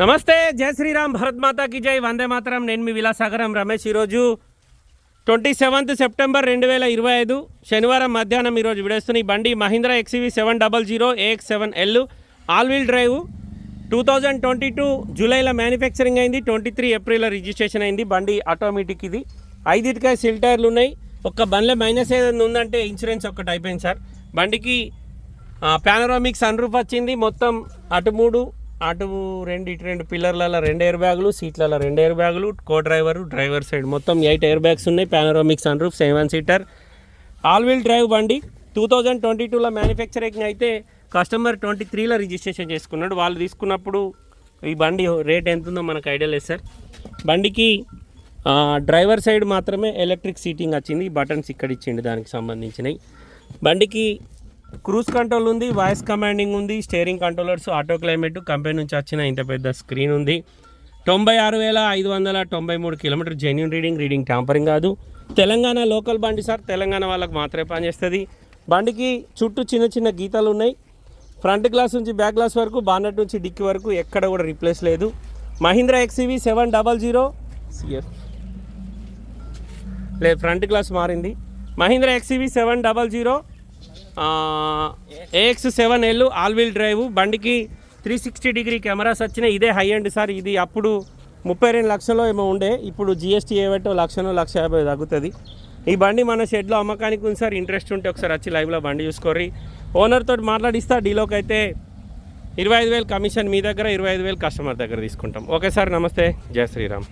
నమస్తే, జై శ్రీరామ్, భరత్ మాతాకి జై, వందే మాతరం. నేను మీ విలాసాగరం రమేష్. ఈరోజు 27 సెప్టెంబర్ 2025 శనివారం మధ్యాహ్నం ఈరోజు విడేస్తున్న ఈ బండి Mahindra XUV 700 AX7L all wheel drive. 2022 జూలైలో మ్యానుఫ్యాక్చరింగ్ అయింది, 23 ఏప్రిల్లో రిజిస్ట్రేషన్ అయింది. బండి ఆటోమేటిక్. ఇది 5 సిల్ టైర్లు ఉన్నాయి. ఒక్క బండ్లో మైనస్ ఏదైనా ఉందంటే ఇన్సూరెన్స్ ఒక్కటి అయిపోయింది సార్. బండికి పానోరామిక్ సన్ రూఫ్ వచ్చింది. మొత్తం అటు 2 ఇటు 2 పిల్లర్లలో 2 ఎయిర్ బ్యాగులు, సీట్లలో 2 ఎయిర్ బ్యాగులు, డ్రైవర్ సైడ్ మొత్తం 8 ఎయిర్ బ్యాగ్స్ ఉన్నాయి. Panoramic sun roof, 7 seater all wheel drive బండి. 2022లో మ్యానుఫ్యాక్చరింగ్ అయితే కస్టమర్ 23లో రిజిస్ట్రేషన్ చేసుకున్నాడు. వాళ్ళు తీసుకున్నప్పుడు ఈ బండి రేట్ ఎంత ఉందో మనకు ఐడియా లేదు సార్. బండికి డ్రైవర్ సైడ్ మాత్రమే ఎలక్ట్రిక్ సీటింగ్ వచ్చింది. బటన్స్ ఇక్కడ ఇచ్చిండి దానికి సంబంధించినవి. బండికి క్రూజ్ కంట్రోల్ ఉంది, వాయిస్ కమాండింగ్ ఉంది, steering controllers, auto climate, company నుంచి వచ్చిన ఇంత పెద్ద స్క్రీన్ ఉంది. 96,593 కిలోమీటర్ జెన్యూన్ రీడింగ్ ట్యాంపరింగ్ కాదు. తెలంగాణ లోకల్ బండి సార్, తెలంగాణ వాళ్ళకి మాత్రమే పనిచేస్తుంది. బండికి చుట్టూ చిన్న గీతలు ఉన్నాయి. ఫ్రంట్ గ్లాస్ నుంచి బ్యాక్ గ్లాస్ వరకు, బానెట్ నుంచి డిక్కీ వరకు ఎక్కడ కూడా రీప్లేస్ లేదు. మహీంద్రా XUV 700 CF లేదు, ఫ్రంట్ గ్లాస్ మారింది. Mahindra XUV 700 AX7L all wheel drive. బండికి 360 డిగ్రీ కెమెరాస్ వచ్చినాయి. ఇదే హై ఎండ్ సార్. ఇది అప్పుడు 32 లక్షలు ఏమో ఉండే, ఇప్పుడు GST ఏవటో 1,50,000 తగ్గుతుంది. ఈ బండి మన షెడ్లో అమ్మకానికి ఉంది సార్. ఇంట్రెస్ట్ ఉంటే ఒకసారి వచ్చి లైవ్లో బండి చూసుకోర్రి. ఓనర్ తోటి మాట్లాడిస్తా. డీలోకి అయితే 25,000 కమిషన్ మీ దగ్గర, 25,000 కస్టమర్ దగ్గర తీసుకుంటాం. ఓకే సార్, నమస్తే, జై శ్రీరామ్.